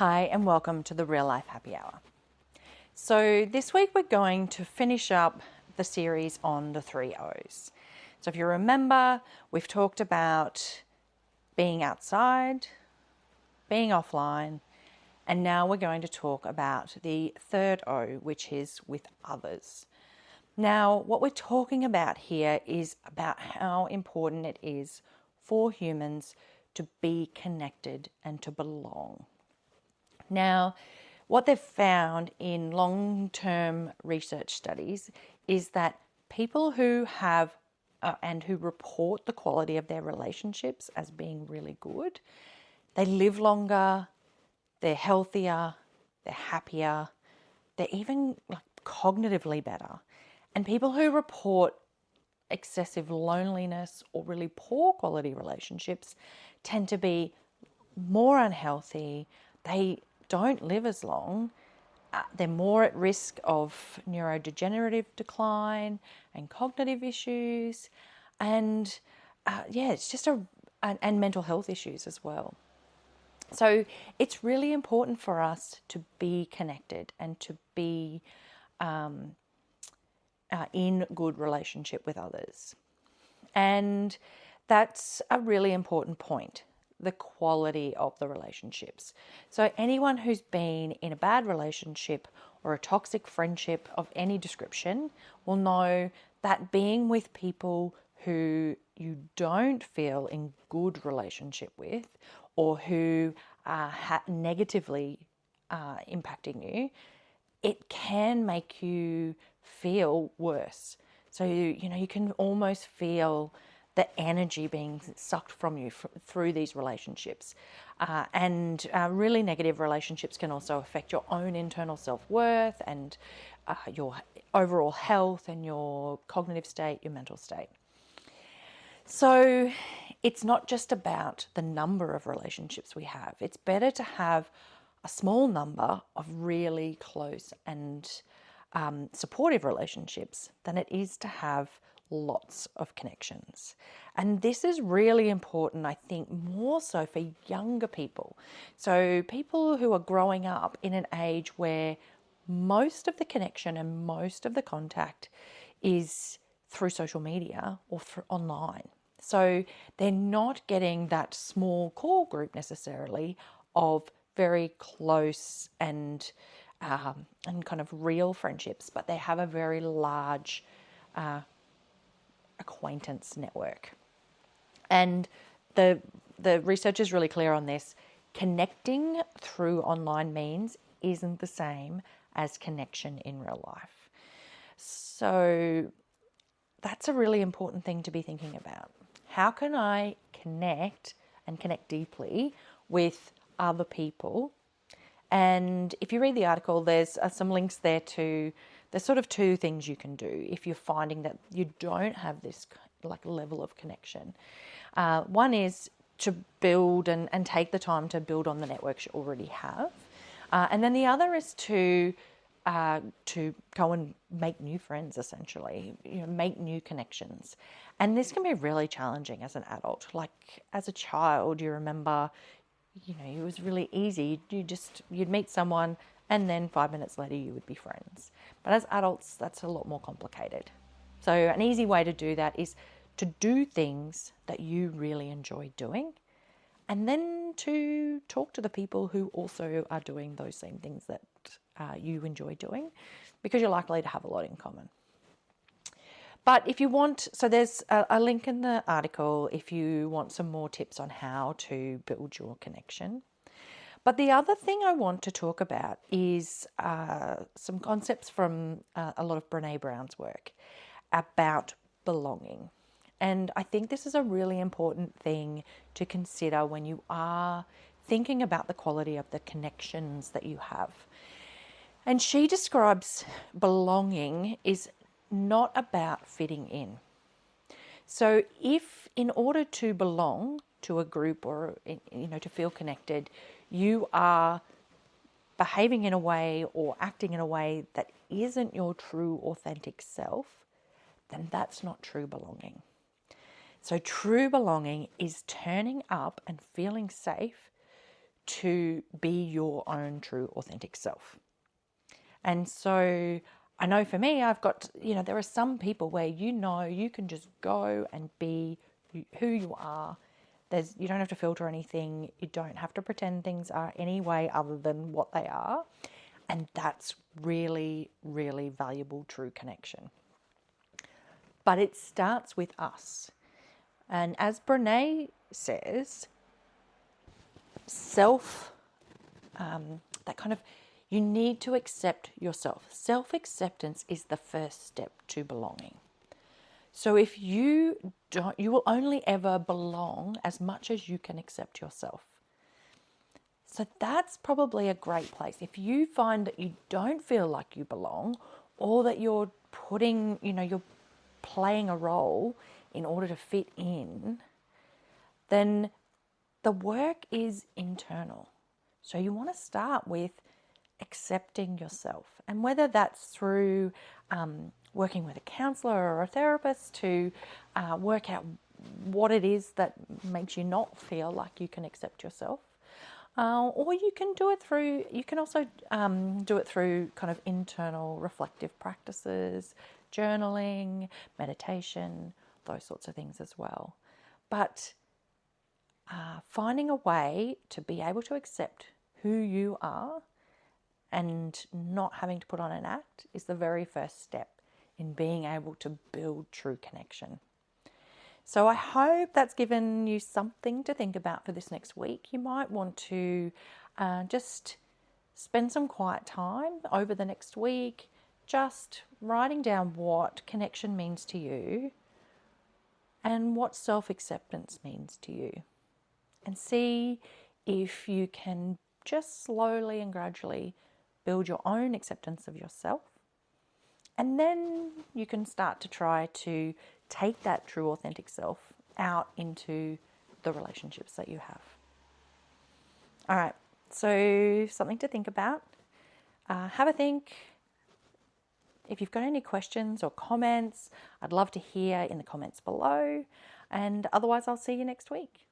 Hi and welcome to the Real Life Happy Hour. So this week we're going to finish up the series on the 3 O's. So if you remember, we've talked about being outside, being offline, and now we're going to talk about the third O, which is with others. Now, what we're talking about here is about how important it is for humans to be connected and to belong. Now, what they've found in long-term research studies is that people who have and who report the quality of their relationships as being really good, they live longer, they're healthier, they're happier, they're even cognitively better. And people who report excessive loneliness or really poor quality relationships tend to be more unhealthy. They don't live as long. They're more at risk of neurodegenerative decline and cognitive issues, and it's just and mental health issues as well. So it's really important for us to be connected and to be in good relationship with others. And that's a really important point, the quality of the relationships. So anyone who's been in a bad relationship or a toxic friendship of any description will know that being with people who you don't feel in good relationship with or who are negatively impacting you, it can make you feel worse. So, you can almost feel the energy being sucked from you through these relationships. And really negative relationships can also affect your own internal self-worth and your overall health and your cognitive state, your mental state. So it's not just about the number of relationships we have. It's better to have a small number of really close and supportive relationships than it is to have lots of connections. And this is really important, I think, more so for younger people. So people who are growing up in an age where most of the connection and most of the contact is through social media or online. So they're not getting that small core group necessarily of very close and kind of real friendships, but they have a very large acquaintance network. And the research is really clear on this. Connecting through online means isn't the same as connection in real life. So that's a really important thing to be thinking about. How can I connect and connect deeply with other people? And if you read the article, there's some links there to, there's sort of two things you can do if you're finding that you don't have this level of connection. One is to build and take the time to build on the networks you already have. And then the other is to go and make new friends, essentially, make new connections. And this can be really challenging as an adult. Like as a child, you remember, it was really easy. You'd meet someone and then 5 minutes later you would be friends. But as adults, that's a lot more complicated. So an easy way to do that is to do things that you really enjoy doing, and then to talk to the people who also are doing those same things that you enjoy doing, because you're likely to have a lot in common. But if you want, so there's a link in the article if you want some more tips on how to build your connection. But the other thing I want to talk about is some concepts from a lot of Brene Brown's work about belonging. And I think this is a really important thing to consider when you are thinking about the quality of the connections that you have. And she describes belonging is not about fitting in. So if in order to belong to a group or, to feel connected, you are behaving in a way or acting in a way that isn't your true authentic self, then that's not true belonging. So true belonging is turning up and feeling safe to be your own true authentic self. And so I know for me, I've got, there are some people where you can just go and be who you are. You don't have to filter anything. You don't have to pretend things are any way other than what they are. And that's really, really valuable, true connection. But it starts with us. And as Brene says, you need to accept yourself. Self-acceptance is the first step to belonging. So if you don't, you will only ever belong as much as you can accept yourself. So that's probably a great place. If you find that you don't feel like you belong, or that you're you're playing a role in order to fit in, then the work is internal. So you want to start with accepting yourself. And whether that's through working with a counselor or a therapist to work out what it is that makes you not feel like you can accept yourself. Or you can also do it through kind of internal reflective practices, journaling, meditation, those sorts of things as well. But finding a way to be able to accept who you are and not having to put on an act is the very first step in being able to build true connection. So I hope that's given you something to think about for this next week. You might want to just spend some quiet time over the next week, just writing down what connection means to you and what self-acceptance means to you. And see if you can just slowly and gradually build your own acceptance of yourself. And then you can start to try to take that true authentic self out into the relationships that you have. All right, so something to think about. Have a think. If you've got any questions or comments, I'd love to hear in the comments below. And otherwise, I'll see you next week.